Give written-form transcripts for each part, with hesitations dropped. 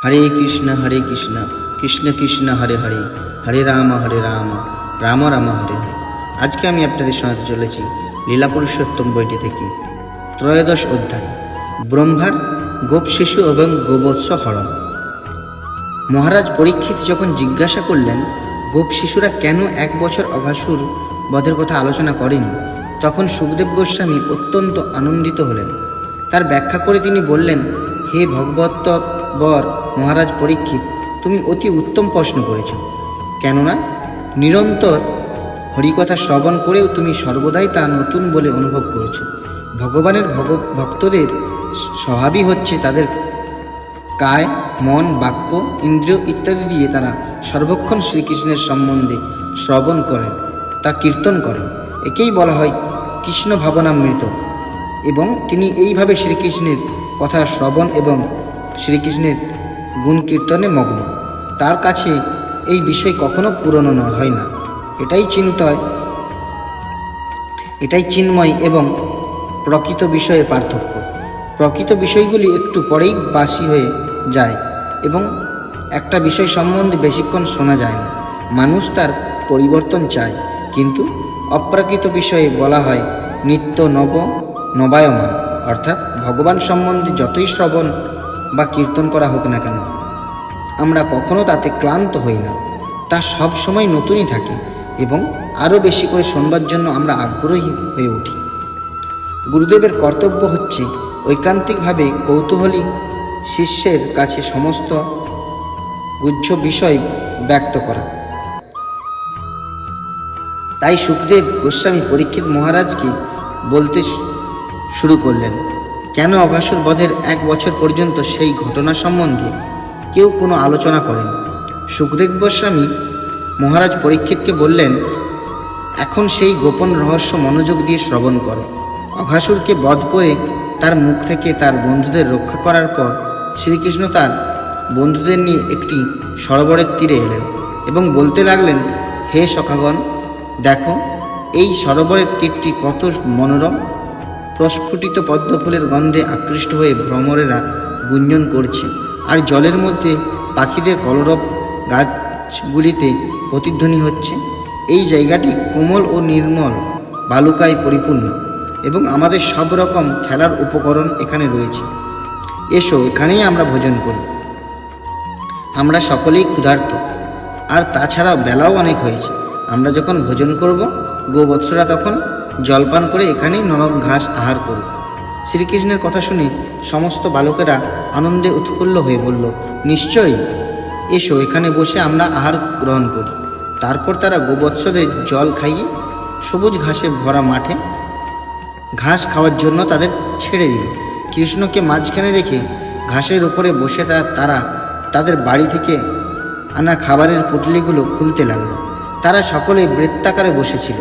হরে কৃষ্ণ কৃষ্ণ কৃষ্ণ হরে হরে, হরে রাম রাম রাম হরে হরে। আজকে আমি আপনাদের শোনাতে চলেছি লীলা পুরুষোত্তম বইটি থেকে ত্রয়োদশ অধ্যায়, ব্রহ্মার গোপ শিশু এবং গোবৎস হরণ। মহারাজ পরীক্ষিত যখন জিজ্ঞাসা করলেন গোপ শিশুরা কেন 1 বছর অঘাসুর বধের কথা আলোচনা করেনি, তখন সুখদেব গোস্বামী অত্যন্ত আনন্দিত হলেন। তার ব্যাখ্যা করে তিনি বললেন, হে ভগবৎবর মহারাজ পরীক্ষিত, তুমি অতি উত্তম প্রশ্ন করেছ। কেননা নিরন্তর হরিকথা শ্রবণ করেও তুমি সর্বদাই তা নতুন বলে অনুভব করেছ। ভগবানের ভক্তদের স্বভাবই হচ্ছে তাদের কায়, মন, বাক্য, ইন্দ্রিয় ইত্যাদি দিয়ে তারা সর্বক্ষণ শ্রীকৃষ্ণের সম্বন্ধে শ্রবণ করেন, তা কীর্তন করেন। একেই বলা হয় কৃষ্ণ ভাবনামৃত। এবং তিনি এইভাবে শ্রীকৃষ্ণের কথা শ্রবণ এবং শ্রীকৃষ্ণের গুণ কীর্তনে মগ্ন। তার কাছে এই বিষয় কখনো পুরনো হয় না। এটাই চিন্ময় এবং প্রকৃত বিষয়ের পার্থক্য। প্রকৃত বিষয়গুলি একটু পরেই বাসি হয়ে যায় এবং একটা বিষয় সম্বন্ধে বেশিক্ষণ শোনা যায় না। মানুষ তার পরিবর্তন চায়, কিন্তু অপ্রাকৃত বিষয়ে বলা হয় নিত্য নবায়মান। অর্থাৎ ভগবান সম্বন্ধে যতই শ্রবণ বা কীর্তন করা হোক না কেন, আমরা কখনো তাতে ক্লান্ত হই না। তা সব সময় নতুনই থাকে এবং আরও বেশি করে শোনবার জন্য আমরা আগ্রহী হয়ে উঠি। গুরুদেবের কর্তব্য হচ্ছে ঐকান্তিকভাবে কৌতূহলী শিষ্যের কাছে সমস্ত গুহ্য বিষয় ব্যক্ত করা। তাই সুখদেব গোস্বামী পরীক্ষিত মহারাজকে বলতে শুরু করলেন, কেন অঘাসুর বধের 1 বছর পর্যন্ত সেই ঘটনা সম্বন্ধে কেউ কোনো আলোচনা করেন। সুখদেব গোস্বামী মহারাজ পরীক্ষিতকে বললেন, এখন সেই গোপন রহস্য মনোযোগ দিয়ে শ্রবণ করো। অঘাসুরকে বধ করে তার মুখ থেকে তার বন্ধুদের রক্ষা করার পর শ্রীকৃষ্ণ তার বন্ধুদের নিয়ে একটি সরোবরের তীরে এলেন এবং বলতে লাগলেন, হে সখাগণ, দেখো এই সরোবরের তীরটি কত মনোরম। প্রস্ফুটিত পদ্মফুলের গন্ধে আকৃষ্ট হয়ে ভ্রমরেরা গুঞ্জন করছে, আর জলের মধ্যে পাখিদের কলরব গাছগুলিতে প্রতিধ্বনি হচ্ছে। এই জায়গাটি কোমল ও নির্মল বালুকায় পরিপূর্ণ এবং আমাদের সব রকম খেলার উপকরণ এখানে রয়েছে। এসো, এখানেই আমরা ভোজন করি। আমরা সকলেই ক্ষুধার্ত, আর তাছাড়া বেলাও অনেক হয়েছে। আমরা যখন ভোজন করব, গোবৎসরা তখন জলপান করে এখানেই নরম ঘাস আহার করুক। শ্রীকৃষ্ণের কথা শুনে সমস্ত বালকেরা আনন্দে উৎফুল্ল হয়ে বলল, নিশ্চয়ই, এসো, এখানে বসে আমরা আহার গ্রহণ করি। তারপর তারা গোবৎসদের জল খাইয়ে সবুজ ঘাসে ভরা মাঠে ঘাস খাওয়ার জন্য তাদের ছেড়ে দিল। কৃষ্ণকে মাঝখানে রেখে ঘাসের উপরে বসে তারা তাদের বাড়ি থেকে আনা খাবারের পুটলিগুলো খুলতে লাগলো। তারা সকলে বৃত্তাকারে বসেছিল,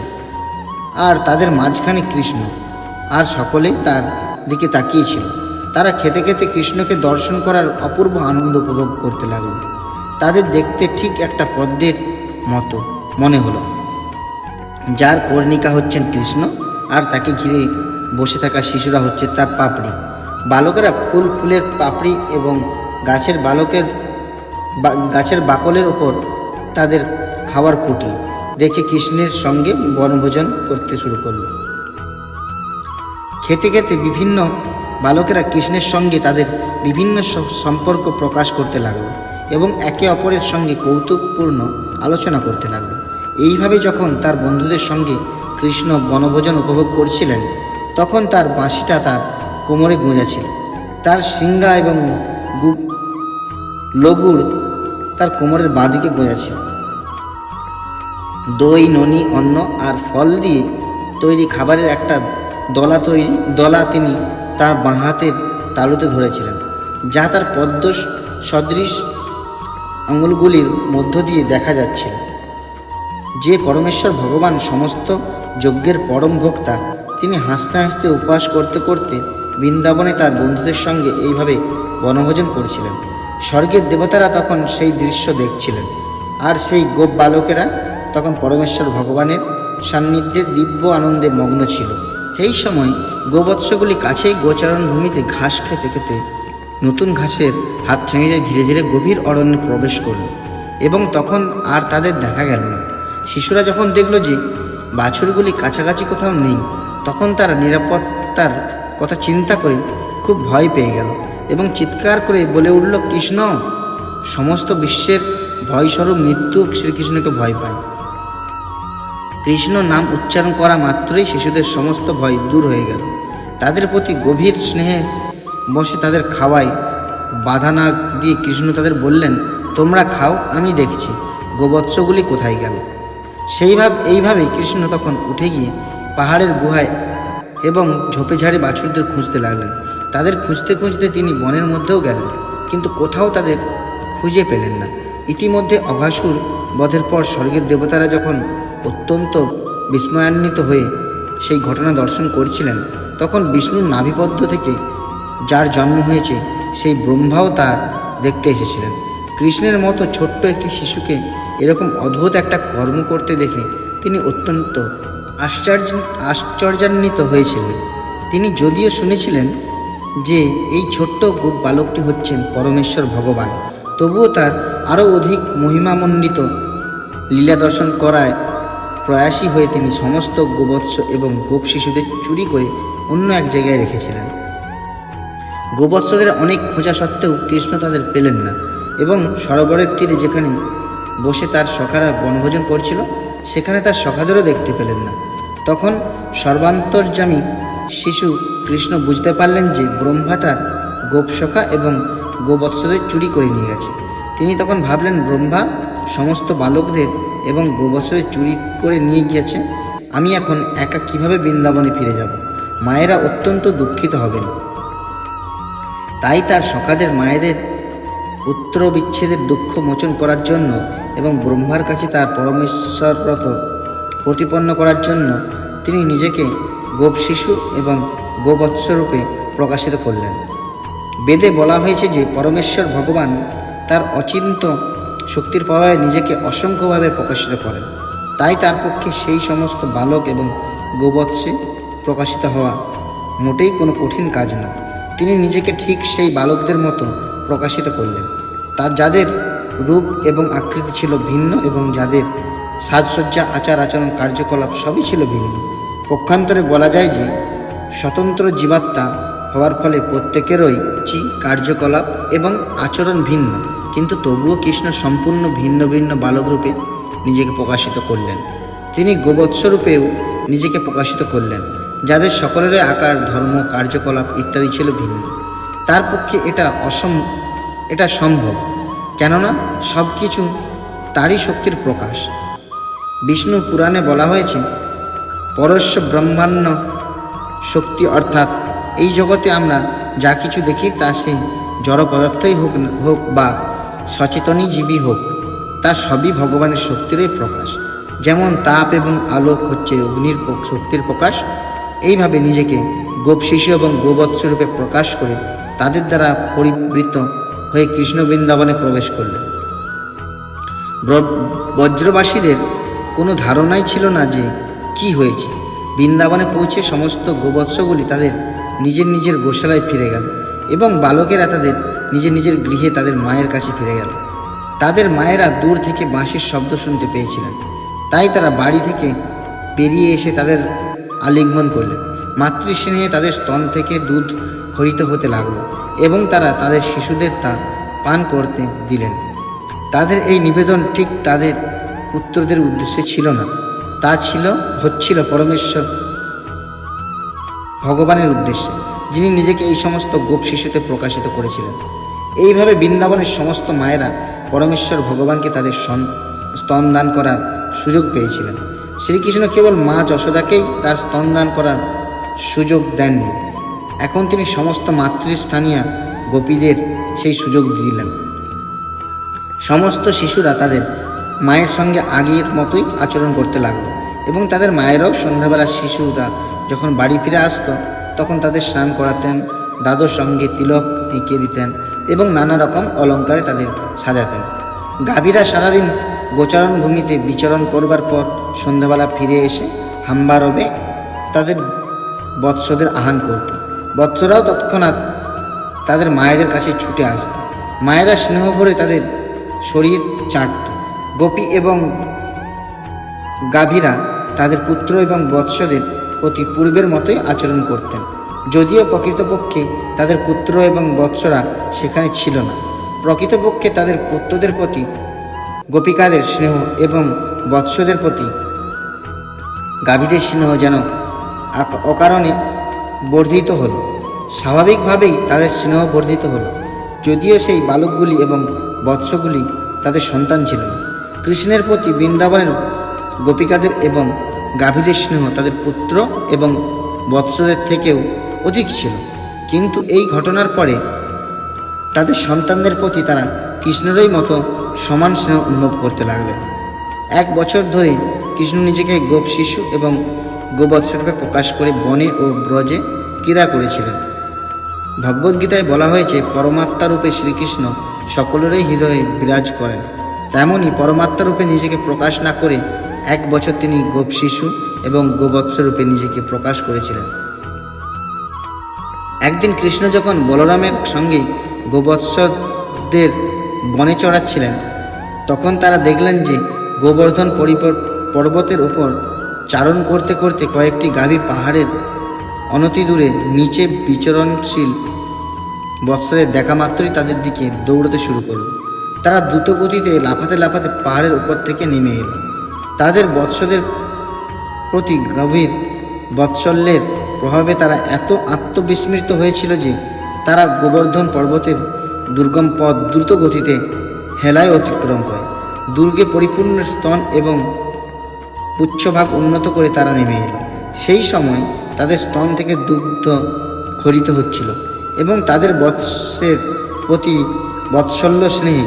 আর তাদের মাঝখানে কৃষ্ণ, আর সকলেই তার দিকে তাকিয়েছিল। তারা খেতে খেতে কৃষ্ণকে দর্শন করার অপূর্ব আনন্দ উপভোগ করতে লাগলো। তাদের দেখতে ঠিক একটা পদ্মের মতো মনে হলো, যার কর্ণিকা হচ্ছেন কৃষ্ণ, আর তাকে ঘিরে বসে থাকা শিশুরা হচ্ছে তার পাপড়ি। বালকেরা ফুলের পাপড়ি এবং গাছের বাকলের ওপর তাদের খাওয়ার পুঁটি রেখে কৃষ্ণের সঙ্গে বনভোজন করতে শুরু করল। খেতে খেতে বিভিন্ন বালকেরা কৃষ্ণের সঙ্গে তাদের বিভিন্ন সম্পর্ক প্রকাশ করতে লাগলো এবং একে অপরের সঙ্গে কৌতুকপূর্ণ আলোচনা করতে লাগলো। এইভাবে যখন তার বন্ধুদের সঙ্গে কৃষ্ণ বনভোজন উপভোগ করছিলেন, তখন তার বাঁশিটা তার কোমরে গুঁজেছিল। তার শৃঙ্গা এবং লগুড় তার কোমরের বাঁদিকে গোঁজাছিল। দই, ননি, অন্ন আর ফল দিয়ে তৈরি খাবারের একটা দলা তিনি তার বাঁ হাতের তালুতে ধরেছিলেন, যা তার পদ্ম সদৃশ আঙুলগুলির মধ্য দিয়ে দেখা যাচ্ছিল। যে পরমেশ্বর ভগবান সমস্ত যজ্ঞের পরম ভোক্তা, তিনি হাসতে হাসতে উপবাস করতে করতে বৃন্দাবনে তার বন্ধুদের সঙ্গে এইভাবে বনভোজন করছিলেন। স্বর্গের দেবতারা তখন সেই দৃশ্য দেখছিলেন, আর সেই গোপ বালকেরা তখন পরমেশ্বর ভগবানের সান্নিধ্যে দিব্য আনন্দে মগ্ন ছিল। সেই সময় গোবৎসগুলি কাছেই গোচারণ ভূমিতে ঘাস খেতে খেতে নতুন ঘাসের হাত ছেড়ে ধীরে ধীরে গভীর অরণ্যে প্রবেশ করল এবং তখন আর তাদের দেখা গেল না। শিশুরা যখন দেখল যে বাছুরগুলি কাছাকাছি কোথাও নেই, তখন তারা নিরাপত্তার কথা চিন্তা করে খুব ভয় পেয়ে গেল এবং চিৎকার করে বলে উঠল, কৃষ্ণ! সমস্ত বিশ্বের ভয়স্বরূপ মৃত্যু শ্রীকৃষ্ণকে ভয় পায়। কৃষ্ণ নাম উচ্চারণ করা মাত্রই শিশুদের সমস্ত ভয় দূর হয়ে গেল। তাদের প্রতি গভীর স্নেহে বসে তাদের খাওয়ায় বাধা না দিয়ে কৃষ্ণ তাদের বললেন, তোমরা খাও, আমি দেখছি গোবৎসগুলি কোথায় গেল। এইভাবেই কৃষ্ণ তখন উঠে গিয়ে পাহাড়ের গুহায় এবং ঝোপে ঝাড়ে বাছুরদের খুঁজতে লাগলেন। তাদের খুঁজতে খুঁজতে তিনি বনের মধ্যেও গেলেন, কিন্তু কোথাও তাদের খুঁজে পেলেন না। ইতিমধ্যে অঘাসুর বধের পর স্বর্গের দেবতারা যখন অত্যন্ত বিস্ময়ান্বিত হয়ে সেই ঘটনা দর্শন করছিলেন, তখন বিষ্ণুর নাভিপদ্ম থেকে যার জন্ম হয়েছে সেই ব্রহ্মাও তার দেখতে এসেছিলেন। কৃষ্ণের মতো ছোট্ট একটি শিশুকে এরকম অদ্ভুত একটা কর্ম করতে দেখে তিনি অত্যন্ত আশ্চর্যান্বিত হয়েছিলেন। তিনি যদিও শুনেছিলেন যে এই ছোট্ট গোপ বালকটি হচ্ছেন পরমেশ্বর ভগবান, তবুও তার আরও অধিক মহিমামণ্ডিত লীলা দর্শন করায় প্রয়াসী হয়ে তিনি সমস্ত গোবৎস এবং গোপ শিশুদের চুরি করে অন্য এক জায়গায় রেখেছিলেন। গোবৎসদের অনেক খোঁজা সত্ত্বেও কৃষ্ণ তাদের পেলেন না এবং সরোবরের তীরে যেখানে বসে তার সখারা বনভোজন করছিল, সেখানে তার সখাদেরও দেখতে পেলেন না। তখন সর্বান্তর্যামী শিশু কৃষ্ণ বুঝতে পারলেন যে ব্রহ্মা তার গোপসখা এবং গোবৎসদের চুরি করে নিয়ে গেছে। তিনি তখন ভাবলেন, ব্রহ্মা সমস্ত বালকদের এবং গোবৎসদের চুরি করে নিয়ে গিয়েছে, আমি এখন একা কিভাবে বৃন্দাবনে ফিরে যাব? মায়েরা অত্যন্ত দুঃখিত হবেন। তাই তার সখাদের মায়েদের পুত্র বিচ্ছেদের দুঃখ মোচন করার জন্য এবং ব্রহ্মার কাছে তার পরমেশ্বরব্রত প্রতিপন্ন করার জন্য তিনি নিজেকে গোপ শিশু এবং গোবৎসরূপে প্রকাশিত করলেন। বেদে বলা হয়েছে যে পরমেশ্বর ভগবান তার অচিন্ত শক্তির প্রভাবে নিজেকে অসংখ্যভাবে প্রকাশিত করেন। তাই তার পক্ষে সেই সমস্ত বালক এবং গোবৎসে প্রকাশিত হওয়া মোটেই কোনো কঠিন কাজ নয়। তিনি নিজেকে ঠিক সেই বালকদের মতো প্রকাশিত করলেন, তার যাদের রূপ এবং আকৃতি ছিল ভিন্ন এবং যাদের সাজসজ্জা, আচার আচরণ, কার্যকলাপ সবই ছিল ভিন্ন। পক্ষান্তরে বলা যায় যে স্বতন্ত্র জীবাত্মা হওয়ার ফলে প্রত্যেকেরই কার্যকলাপ এবং আচরণ ভিন্ন, কিন্তু তবুও কৃষ্ণ সম্পূর্ণ ভিন্ন ভিন্ন বালক রূপে নিজেকে প্রকাশিত করলেন। তিনি গোবৎসরূপেও নিজেকে প্রকাশিত করলেন, যাদের সকলেরই আকার, ধর্ম, কার্যকলাপ ইত্যাদি ছিল ভিন্ন। তার পক্ষে এটা সম্ভব, কেননা সব কিছু তারই শক্তির প্রকাশ। বিষ্ণু পুরাণে বলা হয়েছে, পরস্য ব্রহ্মাণ্ড শক্তি, অর্থাৎ এই জগতে আমরা যা কিছু দেখি তা সেই জড় পদার্থই হোক বা সচেতনই জীবী হোক, তা সবই ভগবানের শক্তিরই প্রকাশ। যেমন তাপ এবং আলোক হচ্ছে অগ্নির শক্তির প্রকাশ, এইভাবে নিজেকে গোপ শিশু এবং গোবৎসরূপে প্রকাশ করে তাদের দ্বারা পরিবৃত হয়ে কৃষ্ণ বৃন্দাবনে প্রবেশ করলেন। ব্রজবাসীদের কোনো ধারণাই ছিল না যে কি হয়েছে। বৃন্দাবনে পৌঁছে সমস্ত গোবৎসগুলি তাদের নিজের নিজের গোশালায় ফিরে গেল এবং বালকেরা তাদের নিজের নিজের গৃহে তাদের মায়ের কাছে ফিরে গেল। তাদের মায়েরা দূর থেকে বাঁশির শব্দ শুনতে পেয়েছিলেন, তাই তারা বাড়ি থেকে বেরিয়ে এসে তাদের আলিঙ্গন করলেন। মাতৃস্নেহে তাদের স্তন থেকে দুধ খরিত হতে লাগলো এবং তারা তাদের শিশুদের তা পান করতে দিলেন। তাদের এই নিবেদন ঠিক তাদের পুত্রদের উদ্দেশ্যে ছিল না, তা হচ্ছিল পরমেশ্বর ভগবানের উদ্দেশ্যে, যিনি নিজেকে এই সমস্ত গোপ শিশুতে প্রকাশিত করেছিলেন। এইভাবে বৃন্দাবনের সমস্ত মায়েরা পরমেশ্বর ভগবানকে তাদের স্তনদান করার সুযোগ পেয়েছিলেন। শ্রীকৃষ্ণ কেবল মা যশোদাকেই তার স্তনদান করার সুযোগ দেননি, এখন তিনি সমস্ত মাতৃস্থানীয় গোপীদের সেই সুযোগ দিলেন। সমস্ত শিশুরা তাদের মায়ের সঙ্গে আগের মতোই আচরণ করতে লাগলো এবং তাদের মায়েরাও সন্ধ্যাবেলা শিশুরা যখন বাড়ি ফিরে আসতো তখন তাদের স্নান করাতেন, দাদর সঙ্গে তিলক এঁকে দিতেন এবং নানা রকম অলঙ্কারে তাদের সাজাতেন। গাভীরা সারাদিন গোচারণ ভূমিতে বিচরণ করবার পর সন্ধ্যাবেলা ফিরে এসে হাম্বারবে তাদের বৎসদের আহান করত। বৎসরাও তৎক্ষণাৎ তাদের মায়েদের কাছে ছুটে আসত। মায়েরা স্নেহ ভরে তাদের শরীর চাটত। গোপী এবং গাভীরা তাদের পুত্র এবং বৎসদের প্রতি পূর্বের মতোই আচরণ করতেন, যদিও প্রকৃতপক্ষে তাদের পুত্র এবং বৎসরা সেখানে ছিল না। প্রকৃতপক্ষে তাদের পুত্রদের প্রতি গোপিকাদের স্নেহ এবং বৎসদের প্রতি গাভীদের স্নেহ যেন অকারণে বর্ধিত হলো। স্বাভাবিকভাবেই তাদের স্নেহ বর্ধিত হলো, যদিও সেই বালকগুলি এবং বৎসগুলি তাদের সন্তান ছিল না। কৃষ্ণের প্রতি বৃন্দাবনের গোপিকাদের এবং গাভীদের স্নেহ তাদের পুত্র এবং বৎসদের থেকেও অধিক ছিল, কিন্তু এই ঘটনার পরে তাদের সন্তানদের প্রতি তারা কৃষ্ণেরই মতো সমান স্নেহ অনুভব করতে লাগলেন। 1 বছর ধরে কৃষ্ণ নিজেকে গোপ শিশু এবং গোবৎসরূপে প্রকাশ করে বনে ও ব্রজে ক্রীড়া করেছিলেন। ভগবদ্গীতায় বলা হয়েছে, পরমাত্মা রূপে শ্রীকৃষ্ণ সকলেরই হৃদয়ে বিরাজ করেন। তেমনই পরমাত্মা রূপে নিজেকে প্রকাশ না করে 1 বছর তিনি গোপ শিশু এবং গোবৎস রূপে নিজেকে প্রকাশ করেছিলেন। একদিন কৃষ্ণ যখন বলরামের সঙ্গে গোবৎসদের বনে চড়াচ্ছিলেন, তখন তারা দেখলেন যে গোবর্ধন পর্বতের ওপর চারণ করতে করতে কয়েকটি গাভী পাহাড়ের অনতি দূরে নিচে বিচরণশীল বৎসদের দেখা মাত্রই তাদের দিকে দৌড়াতে শুরু করল। তারা দ্রুত গতিতে লাফাতে লাফাতে পাহাড়ের উপর থেকে নেমে এলো। তাদের বৎসদের প্রতি গভীর বাৎসল্যের প্রভাবে তারা এত আত্মবিস্মৃত হয়েছিল যে তারা গোবর্ধন পর্বতের দুর্গম পথ দ্রুত গতিতে হেলায় অতিক্রম করে। দুর্গে পরিপূর্ণ স্তন এবং পুচ্ছভাগ উন্নত করে তারা নেমে এলো। সেই সময় তাদের স্তন থেকে দুগ্ধ খরিত হচ্ছিল এবং তাদের বৎসের প্রতি বৎসল্য স্নেহে,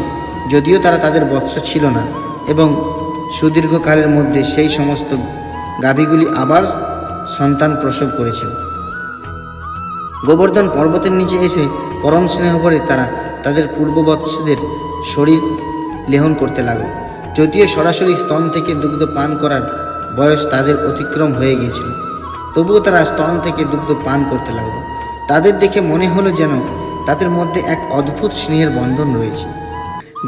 যদিও তারা তাদের বৎস ছিল না, এবং সুদীর্ঘকালের মধ্যে সেই সমস্ত গাভীগুলি আবার সন্তান প্রসব করেছিল। গোবর্ধন পর্বতের নিচে এসে পরম স্নেহ করে তারা তাদের পূর্ববৎসদের শরীর লেহন করতে লাগলো। যদিও সরাসরি স্তন থেকে দুগ্ধ পান করার বয়স তাদের অতিক্রম হয়ে গিয়েছিল, তবুও তারা স্তন থেকে দুগ্ধ পান করতে লাগলো। তাদের দেখে মনে হলো যেন তাদের মধ্যে এক অদ্ভুত স্নেহের বন্ধন রয়েছে।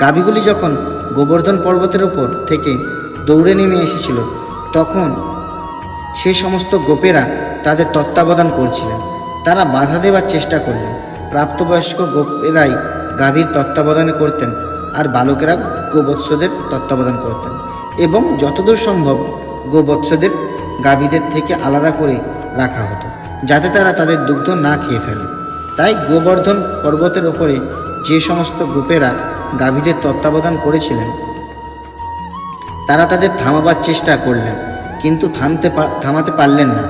গাভীগুলি যখন গোবর্ধন পর্বতের ওপর থেকে দৌড়ে নেমে এসেছিল, তখন সে সমস্ত গোপেরা তাদের তত্ত্বাবধান করছিলেন। তারা বাধা দেওয়ার চেষ্টা করলেন। প্রাপ্তবয়স্ক গোপেরাই গাভীর তত্ত্বাবধানে করতেন, আর বালকেরা গোবৎসদের তত্ত্বাবধান করতেন, এবং যতদূর সম্ভব গোবৎসদের গাভীদের থেকে আলাদা করে রাখা হতো, যাতে তারা তাদের দুগ্ধ না খেয়ে ফেলে। তাই গোবর্ধন পর্বতের ওপরে যে সমস্ত গোপেরা গাভীদের তত্ত্বাবধান করেছিলেন, তারা তাদের থামাবার চেষ্টা করলেন, কিন্তু থামাতে পারলেন না।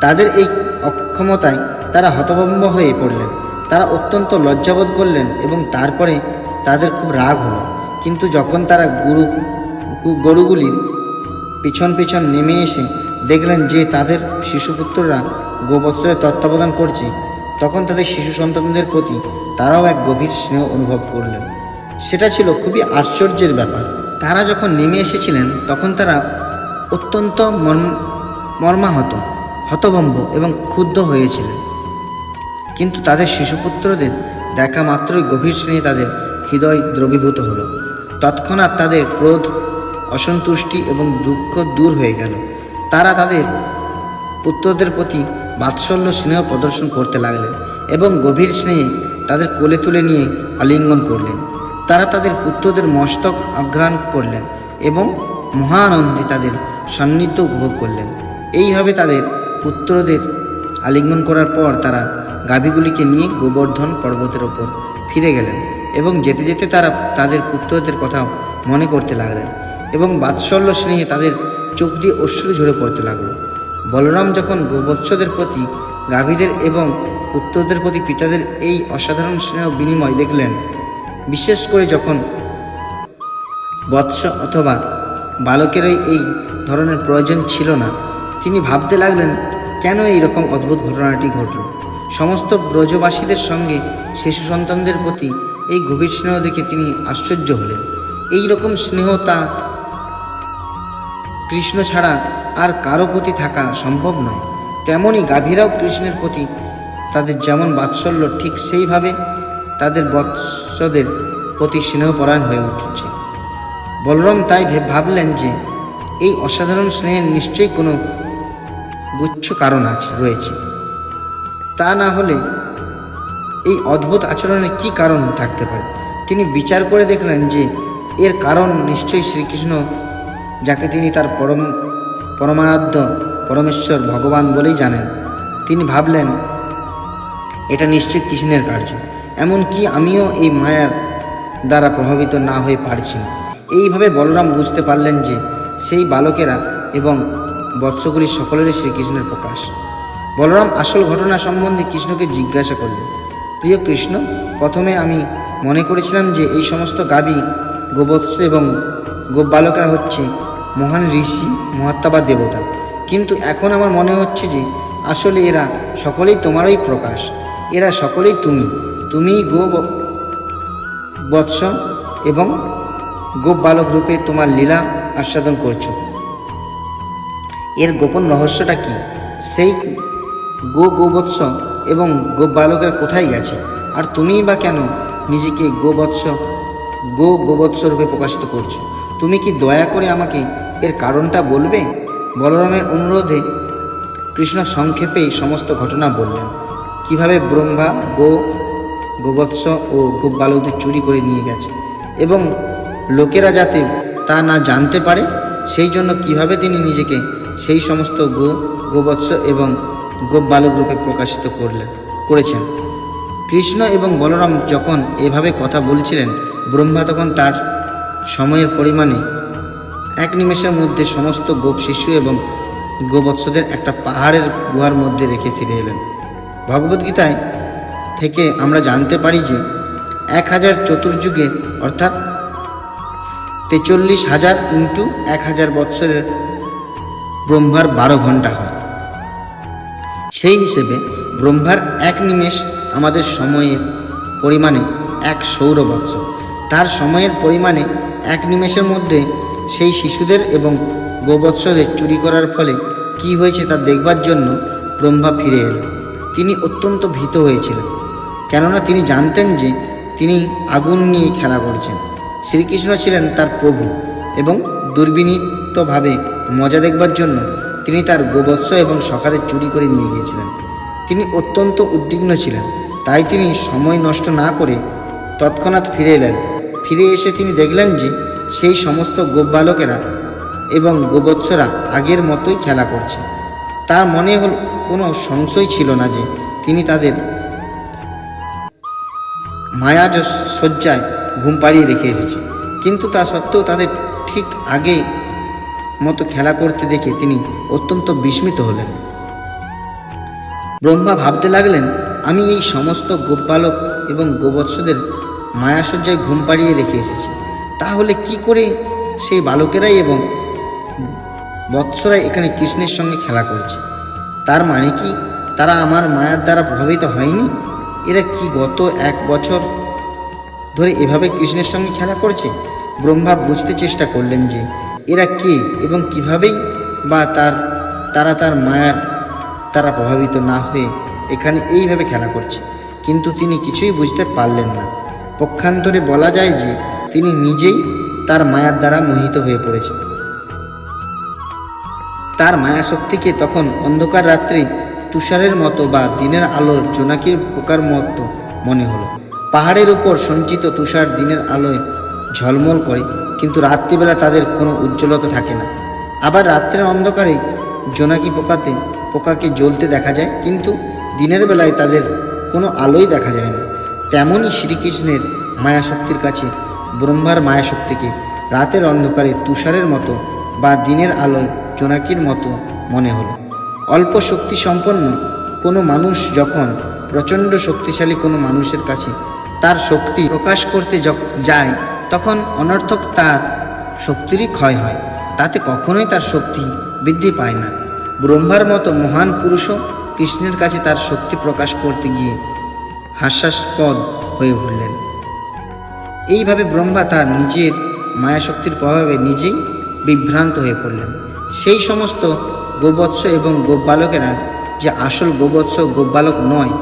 তাদের এই অক্ষমতায় তারা হতভম্ব হয়ে পড়লেন। তারা অত্যন্ত লজ্জাবোধ করলেন এবং তারপরে তাদের খুব রাগ হলো। কিন্তু যখন তারা গরুগুলির পিছন পিছন নেমে এসে দেখলেন যে তাদের শিশুপুত্ররা গোবৎসের তত্ত্বাবধান করছে, তখন তাদের শিশু সন্তানদের প্রতি তারাও এক গভীর স্নেহ অনুভব করলেন। সেটা ছিল খুবই আশ্চর্যের ব্যাপার। তারা যখন নেমে এসেছিলেন, তখন তারা অত্যন্ত মর্মাহত, হতভম্ব এবং ক্ষুব্ধ হয়েছিলেন। কিন্তু তাদের শিশুপুত্রদের দেখা মাত্রই গভীর স্নেহে তাদের হৃদয় দ্রবীভূত হলো। তৎক্ষণাৎ তাদের ক্রোধ, অসন্তুষ্টি এবং দুঃখ দূর হয়ে গেল। তারা তাদের পুত্রদের প্রতি বাৎসল্য স্নেহ প্রদর্শন করতে লাগলেন এবং গভীর স্নেহে তাদের কোলে তুলে নিয়ে আলিঙ্গন করলেন। তারা তাদের পুত্রদের মস্তক আঘ্রাণ করলেন এবং মহানন্দে তাদের সান্নিধ্য উপভোগ করলেন। এইভাবে তাদের পুত্রদের আলিঙ্গন করার পর তারা গাভীগুলিকে নিয়ে গোবর্ধন পর্বতের ওপর ফিরে গেলেন এবং যেতে যেতে তারা তাদের পুত্রদের কথা মনে করতে লাগলেন এবং বাৎসল্য স্নেহে তাদের চোখ দিয়ে অশ্রু ঝরে পড়তে লাগলো। বলরাম যখন গোবৎসদের প্রতি গাভীদের এবং পুত্রদের প্রতি পিতাদের এই অসাধারণ স্নেহ বিনিময় দেখলেন, বিশেষ করে যখন বৎস অথবা বালকেরই এই ধরনের প্রয়োজন ছিল না, তিনি ভাবতে লাগলেন কেন এই রকম অদ্ভুত ঘটনাটি ঘটল। সমস্ত ব্রজবাসীদের সঙ্গে শিশু সন্তানদের প্রতি এই গভীর স্নেহ দেখে তিনি আশ্চর্য হলেন। এই রকম স্নেহ তা কৃষ্ণ ছাড়া আর কারো প্রতি থাকা সম্ভব নয়। তেমনই গাভীরাও কৃষ্ণের প্রতি তাদের যেমন বাৎসল্য, ঠিক সেইভাবে তাদের বৎসদের প্রতি স্নেহপরায়ণ হয়ে উঠছে। বলরাম তাই ভাবলেন যে এই অসাধারণ স্নেহের নিশ্চয়ই কোনো গুচ্ছ কারণ রয়েছে। তা না হলে এই অদ্ভুত আচরণের কি কারণ থাকতে পারে? তিনি বিচার করে দেখলেন যে এর কারণ নিশ্চয়ই শ্রীকৃষ্ণ, যাকে তিনি তার পরমারাধ্য পরমেশ্বর ভগবান বলেই জানেন। তিনি ভাবলেন এটা নিশ্চয়ই কৃষ্ণের কার্য, এমনকি আমিও এই মায়ার দ্বারা প্রভাবিত না হয়ে পারছি না। এইভাবে বলরাম বুঝতে পারলেন যে সেই বালকেরা এবং বৎসগুলি সকলেরই শ্রীকৃষ্ণের প্রকাশ। বলরাম আসল ঘটনা সম্বন্ধে কৃষ্ণকে জিজ্ঞাসা করলেন, প্রিয় কৃষ্ণ, প্রথমে আমি মনে করেছিলাম যে এই সমস্ত গাভী, গোবৎস এবং গোপ বালকেরা হচ্ছে মহান ঋষি, মহাত্মা বা দেবতা, কিন্তু এখন আমার মনে হচ্ছে যে আসলে এরা সকলেই তোমারই প্রকাশ। এরা সকলেই তুমিই বৎস এবং গোপ বালক রূপে তোমার লীলা আস্বাদন করছো। এর গোপন রহস্যটা কি? সেই গোবৎস এবং গোপ বালকেরা কোথায় গেছে? আর তুমিই বা কেন নিজেকে গোবৎস রূপে প্রকাশিত করছো? তুমি কি দয়া করে আমাকে এর কারণটা বলবে? বলরামের অনুরোধে কৃষ্ণ সংক্ষেপেই সমস্ত ঘটনা বললেন। কিভাবে ব্রহ্মা গোবৎস ও গোপ বালকদের চুরি করে নিয়ে গেছে এবং লোকেরা যাতে তা না জানতে পারে সেই জন্য কিভাবে তিনি নিজেকে সেই সমস্ত গোবৎস এবং গোপ বালক রূপে প্রকাশিত করেছেন। কৃষ্ণ এবং বলরাম যখন এভাবে কথা বলছিলেন, ব্রহ্মা তখন তার সময়ের পরিমাণে এক নিমেষের মধ্যে সমস্ত গোপ শিশু এবং গোবৎসদের একটা পাহাড়ের গুহার মধ্যে রেখে ফিরে এলেন। ভগবদ্গীতায় থেকে আমরা জানতে পারি যে 1000 চতুর্যুগে অর্থাৎ 43,000 ইন্টু 1000 বৎসরের ব্রহ্মার 12 ঘন্টা হয়। সেই হিসেবে ব্রহ্মার এক নিমেষ আমাদের সময়ের পরিমাণে 1 সৌর বৎসর। তার সময়ের পরিমাণে এক নিমেষের মধ্যে সেই শিশুদের এবং গোবৎসদের চুরি করার ফলে কি হয়েছে তা দেখবার জন্য ব্রহ্মা ফিরে এলেন। তিনি অত্যন্ত ভীত হয়েছিলেন, কেননা তিনি জানতেন যে তিনি আগুন নিয়ে খেলা করছেন। শ্রীকৃষ্ণ ছিলেন তার প্রভু এবং দুর্বিনীতভাবে মজা দেখবার জন্য তিনি তার গোবৎস এবং সখাদের চুরি করে নিয়ে গিয়েছিলেন। তিনি অত্যন্ত উদ্বিগ্ন ছিলেন, তাই তিনি সময় নষ্ট না করে তৎক্ষণাৎ ফিরে এলেন। ফিরে এসে তিনি দেখলেন যে সেই সমস্ত গোপ বালকেরা এবং গোবৎসরা আগের মতোই খেলা করছে। তার মনে কোনো সংশয় ছিল না যে তিনি তাদের মায়াজ শয্যায় ঘুম পাড়িয়ে রেখে এসেছে, কিন্তু তা সত্ত্বেও তাদের ঠিক আগে মতো খেলা করতে দেখে তিনি অত্যন্ত বিস্মিত হলেন। ব্রহ্মা ভাবতে লাগলেন, আমি এই সমস্ত গোপ বালক এবং গোবৎসদের মায়াশয্যায় ঘুম পাড়িয়ে রেখে এসেছি, তাহলে কি করে সেই বালকেরাই এবং বৎসরাই এখানে কৃষ্ণের সঙ্গে খেলা করছে? তার মানে কি তারা আমার মায়ার দ্বারা প্রভাবিত হয়নি? এরা কি গত 1 বছর ধরে এভাবে কৃষ্ণের সঙ্গে খেলা করছে? ব্রহ্মা বুঝতে চেষ্টা করলেন যে এরা কে এবং কীভাবেই বা তারা তার মায়ার দ্বারা প্রভাবিত না হয়ে এখানে এইভাবে খেলা করছে, কিন্তু তিনি কিছুই বুঝতে পারলেন না। পক্ষান্তরে বলা যায় যে তিনি নিজেই তার মায়ার দ্বারা মোহিত হয়ে পড়েছেন। তার মায়াশক্তিকে তখন অন্ধকার রাত্রি তুষারের মতো বা দিনের আলোর জোনাকির পোকার মতো মনে হলো। পাহাড়ের উপর সঞ্চিত তুষার দিনের আলোয় ঝলমল করে, কিন্তু রাত্রিবেলা তাদের কোনো উজ্জ্বলতা থাকে না। আবার রাত্রের অন্ধকারে জোনাকি পোকাকে জ্বলতে দেখা যায়, কিন্তু দিনের বেলায় তাদের কোনো আলোই দেখা যায় না। তেমনই শ্রীকৃষ্ণের মায়াশক্তির কাছে ব্রহ্মার মায়াশক্তিকে রাতের অন্ধকারে তুষারের মতো বা দিনের আলোয় জোনাকির মতো মনে হলো। অল্প শক্তি সম্পন্ন কোনো মানুষ যখন প্রচণ্ড শক্তিশালী কোনো মানুষের কাছে তার শক্তি প্রকাশ করতে যায়, তখন অনর্থক তার শক্তিরই ক্ষয় হয়, তাতে কখনোই তার শক্তি বৃদ্ধি পায় না। ব্রহ্মার মতো মহান পুরুষও কৃষ্ণের কাছে তার শক্তি প্রকাশ করতে গিয়ে হাস্যাস্পদ হয়ে উঠলেন। এইভাবে ব্রহ্মা তার নিজের মায়াশক্তির প্রভাবে নিজেই বিভ্রান্ত হয়ে পড়লেন। সেই সমস্ত গোবৎস এবং গোপ বালকেরা যে আসল গোবৎস গোপ বালক নয়,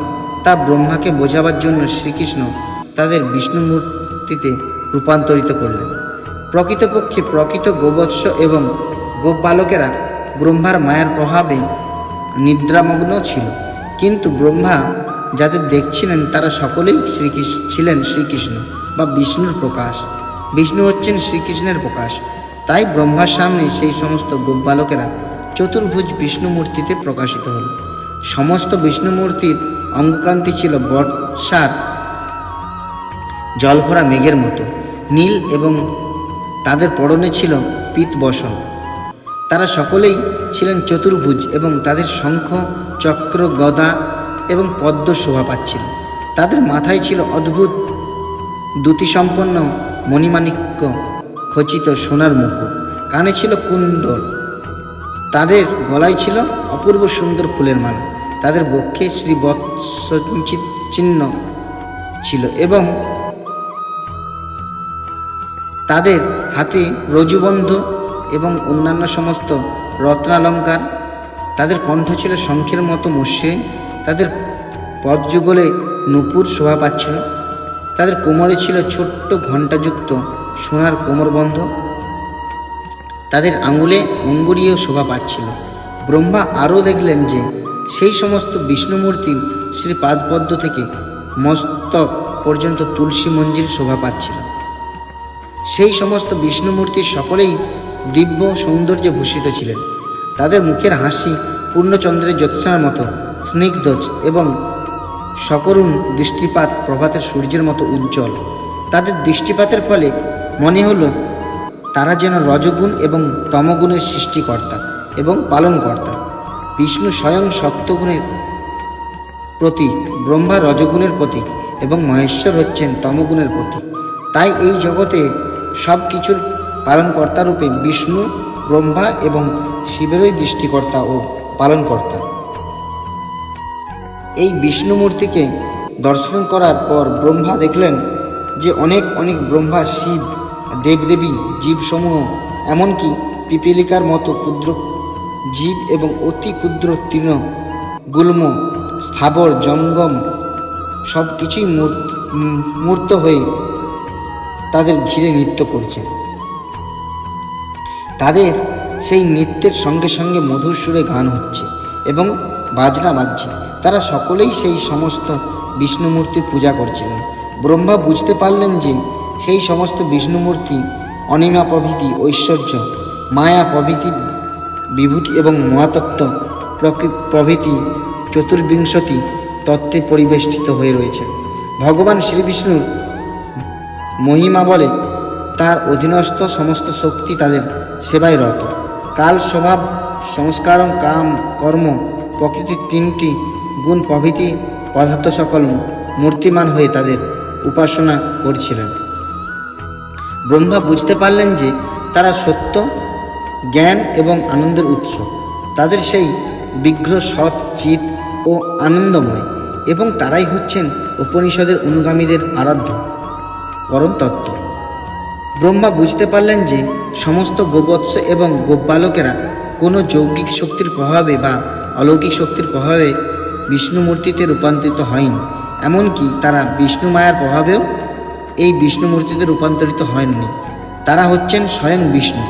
তা ব্রহ্মাকে বোঝাবার জন্য শ্রীকৃষ্ণ তাদের বিষ্ণু মূর্তিতে রূপান্তরিত করলেন। প্রকৃতপক্ষে প্রকৃত গোবৎস এবং গোপ বালকেরা ব্রহ্মার মায়ার প্রভাবে নিদ্রামগ্ন ছিল, কিন্তু ব্রহ্মা যাদের দেখছিলেন তারা সকলেই ছিলেন শ্রীকৃষ্ণ বা বিষ্ণুর প্রকাশ। বিষ্ণু হচ্ছেন শ্রীকৃষ্ণের প্রকাশ। তাই ব্রহ্মার সামনে সেই সমস্ত গোপ বালকেরা চতুর্ভুজ বিষ্ণু মূর্তিতে প্রকাশিত হল। সমস্ত বিষ্ণু মূর্তির অঙ্গকান্তি ছিল বর্ষার জলভরা মেঘের মতো নীল এবং তাদের পরনে ছিল পীতবসন। তারা সকলেই ছিলেন চতুর্ভুজ এবং তাদের শঙ্খ, চক্র, গদা এবং পদ্ম শোভা পাচ্ছিল। তাদের মাথায় ছিল অদ্ভুত দ্যুতিসম্পন্ন মণিমাণিক্য খচিত সোনার মুকুট, কানে ছিল কুণ্ডল, তাদের গলায় ছিল অপূর্ব সুন্দর ফুলের মালা, তাদের বক্ষে শ্রীবৎস চিহ্ন ছিল এবং তাদের হাতে রজুবন্ধ এবং অন্যান্য সমস্ত রত্নালঙ্কার। তাদের কণ্ঠ ছিল শঙ্খের মতো মসৃণ, তাদের পদযুগলে নূপুর শোভা পাচ্ছিল, তাদের কোমরে ছিল ছোট্ট ঘণ্টাযুক্ত সোনার কোমরবন্ধ, তাদের আঙুলে অঙ্গুরীয় শোভা পাচ্ছিল। ব্রহ্মা আরও দেখলেন যে সেই সমস্ত বিষ্ণুমূর্তির শ্রীপাদপদ্ম থেকে মস্তক পর্যন্ত তুলসী মঞ্জির শোভা পাচ্ছিল। সেই সমস্ত বিষ্ণুমূর্তি সকলেই দিব্য সৌন্দর্যে ভূষিত ছিলেন। তাদের মুখের হাসি পূর্ণচন্দ্রের জ্যোৎস্নার মতো স্নিগ্ধ এবং সকরুণ দৃষ্টিপাত প্রভাতের সূর্যের মতো উজ্জ্বল। তাদের দৃষ্টিপাতের ফলে মনে হলো তারা যেন রজগুণ এবং তমগুণের সৃষ্টিকর্তা এবং পালনকর্তা। বিষ্ণু স্বয়ং সত্যগুণের প্রতীক, ব্রহ্মা রজগুণের প্রতীক এবং মহেশ্বর হচ্ছেন তমগুণের প্রতীক। তাই এই জগতে সব কিছুর পালনকর্তা রূপে বিষ্ণু, ব্রহ্মা এবং শিবেরই দৃষ্টিকর্তা ও পালনকর্তা। এই বিষ্ণু মূর্তিকে দর্শন করার পর ব্রহ্মা দেখলেন যে অনেক ব্রহ্মা, শিব, দেবদেবী, জীবসমূহ, এমনকি পিপীলিকার মতো ক্ষুদ্র জীব এবং অতি ক্ষুদ্র তৃণ, গুল্ম, স্থাবর, জঙ্গম সব কিছুই মূর্ত হয়ে তাদের ঘিরে নৃত্য করছেন। তাদের সেই নৃত্যের সঙ্গে সঙ্গে মধুর সুরে গান হচ্ছে এবং বাজনা বাজছে। তারা সকলেই সেই সমস্ত বিষ্ণুমূর্তির পূজা করছিলেন। ব্রহ্মা বুঝতে পারলেন যে সেই সমস্ত বিষ্ণুমূর্তি অনিমা প্রভৃতি ঐশ্বর্য, মায়া প্রভৃতি বিভূতি এবং মহাতত্ত্ব প্রভৃতি চতুর্বিংশতি তত্ত্বে পরিবেষ্টিত হয়ে রয়েছে। ভগবান শ্রীবিষ্ণুর মহিমা বলে তার অধীনস্থ সমস্ত শক্তি তাদের সেবায় রত। কাল, স্বভাব, সংস্কারম, কাম, কর্ম, প্রকৃতির তিনটি গুণ প্রভৃতি পদার্থ সকল মূর্তিমান হয়ে তাদের উপাসনা করছিলেন। ব্রহ্মা বুঝতে পারলেন যে তারা সত্য, জ্ঞান এবং আনন্দের উৎস। তাদের সেই বিগ্রহ সৎ, চিৎ ও আনন্দময় এবং তারাই হচ্ছেন উপনিষদের অনুগামীদের আরাধ্য পরম তত্ত্ব। ব্রহ্মা বুঝতে পারলেন যে সমস্ত গোবৎস এবং গোপবালকেরা কোনো যৌগিক শক্তির প্রভাবে বা অলৌকিক শক্তির প্রভাবে বিষ্ণু মূর্তিতে রূপান্তরিত হয়নি, এমনকি তারা বিষ্ণু মায়ার প্রভাবেও এই বিষ্ণু মূর্তিতে রূপান্তরিত হয়নি। তারা হচ্ছেন স্বয়ং বিষ্ণু।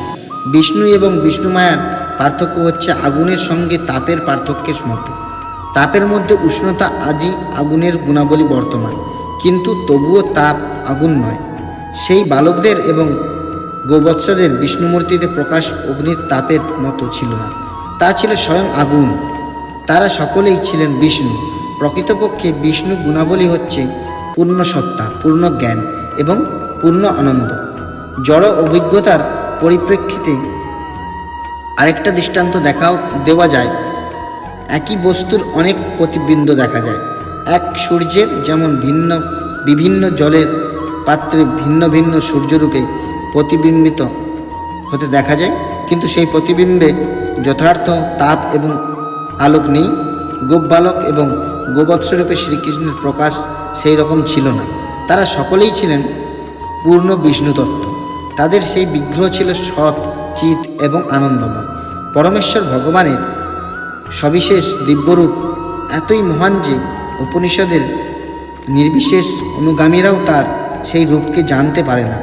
বিষ্ণু এবং বিষ্ণু মায়ার পার্থক্য হচ্ছে আগুনের সঙ্গে তাপের পার্থক্যের মতো। তাপের মধ্যে উষ্ণতা আদি আগুনের গুণাবলী বর্তমান, কিন্তু তবুও তাপ আগুন নয়। সেই বালকদের এবং গোবৎসদের বিষ্ণুমূর্তিতে প্রকাশ অগ্নির তাপের মতো ছিল না, তা ছিল স্বয়ং আগুন। তারা সকলেই ছিলেন বিষ্ণু। প্রকৃতপক্ষে বিষ্ণু গুণাবলী হচ্ছে পূর্ণ সত্তা, পূর্ণ জ্ঞান এবং পূর্ণ আনন্দ। জড় অভিজ্ঞতার পরিপ্রেক্ষিতে আরেকটা দৃষ্টান্ত দেওয়া যায়। একই বস্তুর অনেক প্রতিবিম্ব দেখা যায়। এক সূর্যের যেমন বিভিন্ন জলের পাত্রে ভিন্ন ভিন্ন সূর্যরূপে প্রতিবিম্বিত হতে দেখা যায়, কিন্তু সেই প্রতিবিম্বে যথার্থ তাপ এবং আলোক নেই। গোপবালক এবং গোবৎসরূপে শ্রীকৃষ্ণের প্রকাশ সেই রকম ছিল না। তারা সকলেই ছিলেন পূর্ণ বিষ্ণুতত্ত্ব। তাদের সেই বিগ্রহ ছিল সৎ, চিৎ এবং আনন্দময়। পরমেশ্বর ভগবানের সবিশেষ দিব্যরূপ এতই মহান যে উপনিষদের নির্বিশেষ অনুগামীরাও তার সেই রূপকে জানতে পারে না।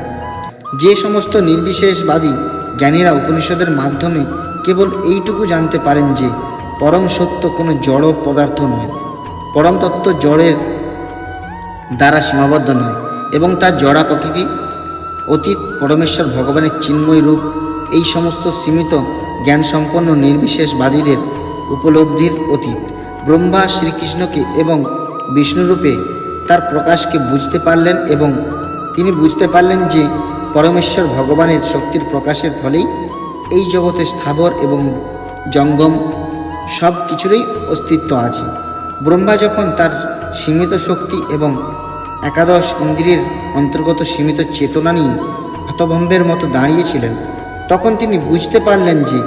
যে সমস্ত নির্বিশেষবাদী জ্ঞানীরা উপনিষদের মাধ্যমে কেবল এইটুকু জানতে পারেন যে পরম সত্য কোনো জড় পদার্থ নয়, পরম তত্ত্ব জড়ের দ্বারা সীমাবদ্ধ নয় এবং তার জড়া প্রকৃতি অতীত পরমেশ্বর ভগবানের চিন্ময় রূপ, এই সমস্ত সীমিত জ্ঞানসম্পন্ন নির্বিশেষবাদীদের উপলব্ধির অতীত। ব্রহ্মা শ্রীকৃষ্ণকে এবং বিষ্ণুরূপে তার প্রকাশকে বুঝতে পারলেন এবং তিনি বুঝতে পারলেন যে পরমেশ্বর ভগবানের শক্তির প্রকাশের ফলেই এই জগতে স্থাবর এবং জঙ্গম সব কিছুরই অস্তিত্ব আছে। ব্রহ্মা যখন তার সীমিত শক্তি এবং একাদশ ইন্দ্রিয়ের অন্তর্গত সীমিত চেতনা নিয়ে হতভম্বের মতো দাঁড়িয়েছিলেন, তখন তিনি বুঝতে পারলেন যে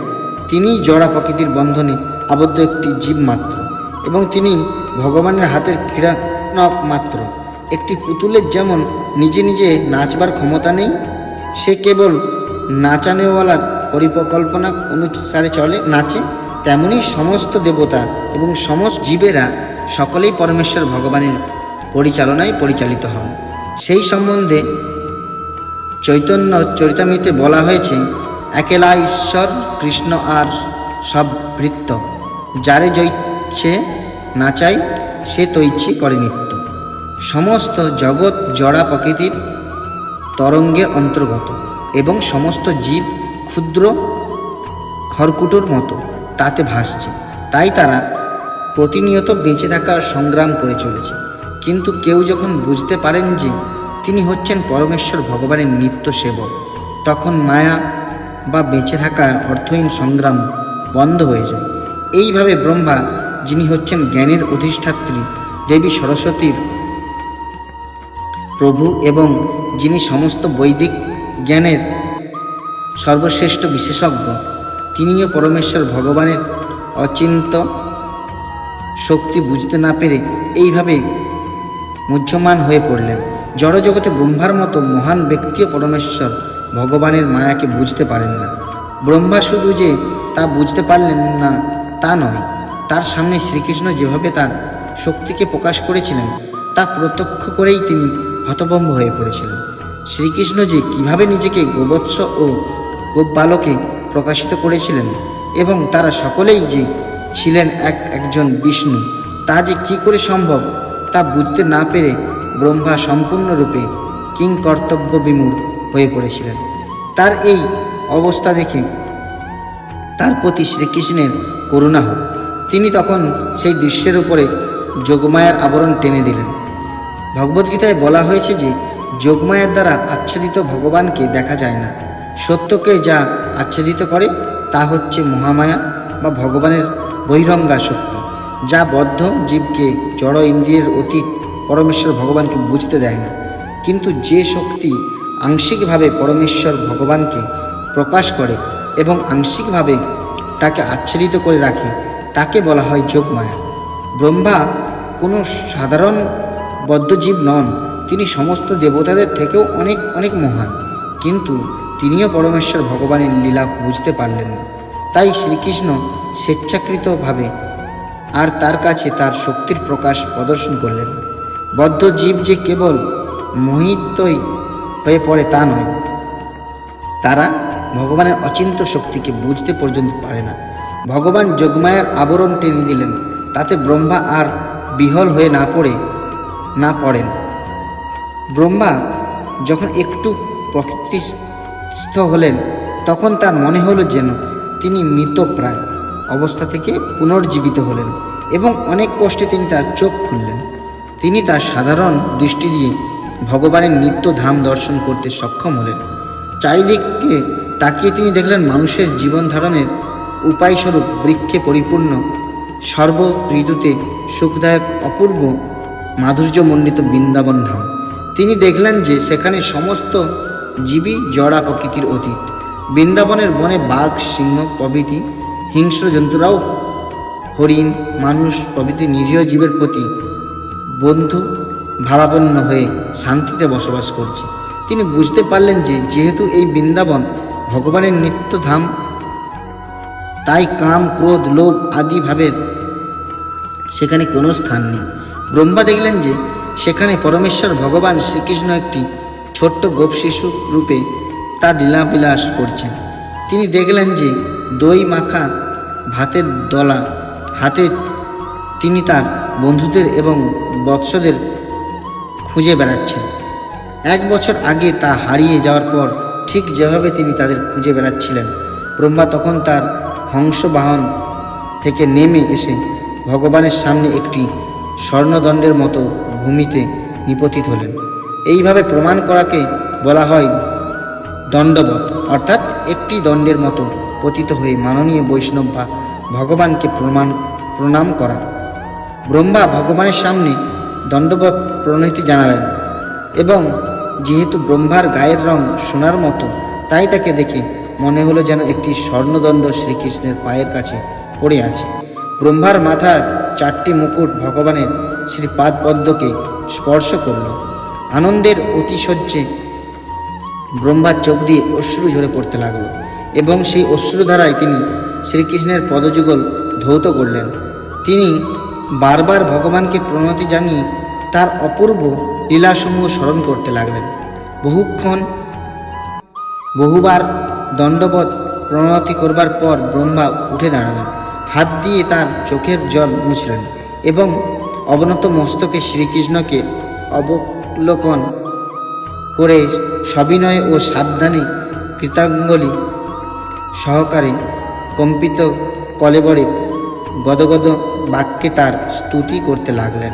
তিনিই জড়া প্রকৃতির বন্ধনে আবদ্ধ একটি জীব মাত্র এবং তিনি ভগবানের হাতের ক্রীড়নক মাত্র। একটি পুতুলের যেমন নিজে নিজে নাচবার ক্ষমতা নেই, সে কেবল নাচানেওয়ালার পরিকল্পনা অনুসারে নাচে, তেমনি সমস্ত দেবতা এবং সমস্ত জীবেরা সকলেই পরমেশ্বর ভগবানের পরিচালনায় পরিচালিত হন। সেই সম্বন্ধে চৈতন্য চরিতামৃতে বলা হয়েছে, একেলা ঈশ্বর কৃষ্ণ আর সব ভৃত্য, যারে জৈচ্ছে নাচাই সে তৈচ্ছি করে নিত্য। সমস্ত জগৎ জড়া প্রকৃতির তরঙ্গের অন্তর্গত এবং সমস্ত জীব ক্ষুদ্র খড়কুটোর মতো তাতে ভাসছে, তাই তারা প্রতিনিয়ত বেঁচে থাকার সংগ্রাম করে চলেছে। কিন্তু কেউ যখন বুঝতে পারেন যে তিনি হচ্ছেন পরমেশ্বর ভগবানের নিত্য সেবক, তখন মায়া বা বেঁচে থাকার অর্থহীন সংগ্রাম বন্ধ হয়ে যায়। এইভাবে ব্রহ্মা, যিনি হচ্ছেন জ্ঞানের অধিষ্ঠাত্রী দেবী সরস্বতীর প্রভু এবং যিনি সমস্ত বৈদিক জ্ঞানের সর্বশ্রেষ্ঠ বিশেষজ্ঞ, তিনিও পরমেশ্বর ভগবানের অচিন্ত শক্তি বুঝতে না পেরে এইভাবে মুহ্যমান হয়ে পড়লেন। জড়জগতে ব্রহ্মার মতো মহান ব্যক্তিও পরমেশ্বর ভগবানের মায়াকে বুঝতে পারেন না। ব্রহ্মা শুধু যে তা বুঝতে পারলেন না তা নয়, তার সামনে শ্রীকৃষ্ণ যেভাবে তার শক্তিকে প্রকাশ করেছিলেন তা প্রত্যক্ষ করেই তিনি হতভম্ব হয়ে পড়েছিলেন। শ্রীকৃষ্ণ যে কিভাবে নিজেকে গোবৎস ও গোপবালকে প্রকাশিত করেছিলেন এবং তারা সকলেই যে ছিলেন একজন বিষ্ণু, তা যে কী করে সম্ভব তা বুঝতে না পেরে ব্রহ্মা সম্পূর্ণরূপে কিংকর্তব্য বিমূঢ় হয়ে পড়েছিলেন। তার এই অবস্থা দেখে তার প্রতি শ্রীকৃষ্ণের করুণা হল। তিনি তখন সেই দৃশ্যের উপরে যোগমায়ার আবরণ টেনে দিলেন। ভগবদ্গীতায় বলা হয়েছে যে যোগমায়ার দ্বারা আচ্ছাদিত ভগবানকে দেখা যায় না। সত্যকে যা আচ্ছাদিত করে তা হচ্ছে মহামায়া বা ভগবানের বহিরঙ্গা শক্তি, যা বদ্ধ জীবকে জড় ইন্দ্রিয়ের অতীত পরমেশ্বর ভগবানকে বুঝতে দেয় না। কিন্তু যে শক্তি আংশিকভাবে পরমেশ্বর ভগবানকে প্রকাশ করে এবং আংশিকভাবে তাকে আচ্ছাদিত করে রাখে, তাকে বলা হয় যোগমায়া। ব্রহ্মা কোনো সাধারণ বদ্ধজীব নন, তিনি সমস্ত দেবতাদের থেকেও অনেক অনেক মহান, কিন্তু তিনিও পরমেশ্বর ভগবানের লীলা বুঝতে পারলেন না। তাই শ্রীকৃষ্ণ স্বেচ্ছাকৃতভাবে আর তার কাছে তার শক্তির প্রকাশ প্রদর্শন করলেন। বদ্ধ জীব যে কেবল মোহিতই হয়ে পড়ে তা নয়, তারা ভগবানের অচিন্ত শক্তিকে বুঝতে পর্যন্ত পারে না। ভগবান যোগমায়ার আবরণ টেনে দিলেন, তাতে ব্রহ্মা আর বিহল হয়ে না পড়েন। ব্রহ্মা যখন একটু প্রকৃতিস্থ হলেন, তখন তার মনে হলো যেন তিনি মৃতপ্রায় অবস্থা থেকে পুনর্জীবিত হলেন এবং অনেক কষ্টে তিনি তার চোখ খুললেন। তিনি তার সাধারণ দৃষ্টি দিয়ে ভগবানের নিত্য ধাম দর্শন করতে সক্ষম হলেন। চারিদিকে তাকিয়ে তিনি দেখলেন মানুষের জীবন ধারণের উপায়স্বরূপ বৃক্ষে পরিপূর্ণ, সর্ব ঋতুতে সুখদায়ক অপূর্ব মাধুর্যমণ্ডিত বৃন্দাবন ধাম। তিনি দেখলেন যে সেখানে সমস্ত জীবই জড়া প্রকৃতির অতীত। বৃন্দাবনের বনে বাঘ, সিংহ প্রভৃতি হিংস্র জন্তুরাও হরিণ, মানুষ প্রভৃতি নিরীহ জীবের প্রতি বন্ধু ভাবাপন্ন হয়ে শান্তিতে বসবাস করছে। তিনি বুঝতে পারলেন যে যেহেতু এই বৃন্দাবন ভগবানের নিত্যধাম, তাই কাম, ক্রোধ, লোভ আদি ভাবের সেখানে কোনো স্থান নেই। ব্রহ্মা দেখলেন যে সেখানে পরমেশ্বর ভগবান শ্রীকৃষ্ণ একটি ছোট্ট গোপ শিশু রূপে তার লীলাবিলাস করছেন। তিনি দেখলেন যে দই মাখা ভাতের দলা হাতে তিনি তার বন্ধুদের এবং বৎসদের খুঁজে বেড়াচ্ছেন। 1 বছর আগে তা হারিয়ে যাওয়ার পর ঠিক যেভাবে তিনি তাদের খুঁজে বেড়াচ্ছিলেন, ব্রহ্মা তখন তার হংসবাহন থেকে নেমে এসে ভগবানের সামনে একটি স্বর্ণদণ্ডের মতো ভূমিতে নিপতিত হলেন। এইভাবে প্রমাণ করাকে বলা হয় দণ্ডবৎ, অর্থাৎ একটি দণ্ডের মতো পতিত হয়ে মাননীয় বৈষ্ণব বা ভগবানকে প্রণাম করা। ব্রহ্মা ভগবানের সামনে দণ্ডবৎ প্রণতি জানালেন এবং যেহেতু ব্রহ্মার গায়ের রং সোনার মতো, তাই তাকে দেখে মনে হলো যেন একটি স্বর্ণদণ্ড শ্রীকৃষ্ণের পায়ের কাছে পড়ে আছে। ব্রহ্মার মাথার 4টি মুকুট ভগবানের শ্রীপাদপদ্মকে স্পর্শ করল। আনন্দের অতিশয্যে ব্রহ্মার চোখ দিয়ে অশ্রু ঝরে পড়তে লাগলো এবং সেই অশ্রুধারায় তিনি শ্রীকৃষ্ণের পদযুগল ধৌত করলেন। তিনি বারবার ভগবানকে প্রণতি জানিয়ে তার অপূর্ব লীলাসমূহ স্মরণ করতে লাগলেন। বহুবার দণ্ডবৎ প্রণতি করবার পর ব্রহ্মা উঠে দাঁড়ালেন, হাত দিয়ে তার চোখের জল মুছলেন এবং অবনত মস্তকে শ্রীকৃষ্ণকে অবলোকন করে সবিনয়ে ও সাবধানে কৃতাঞ্জলি সহকারে কম্পিত কলেবরে গদগদ বাক্যে তার স্তুতি করতে লাগলেন।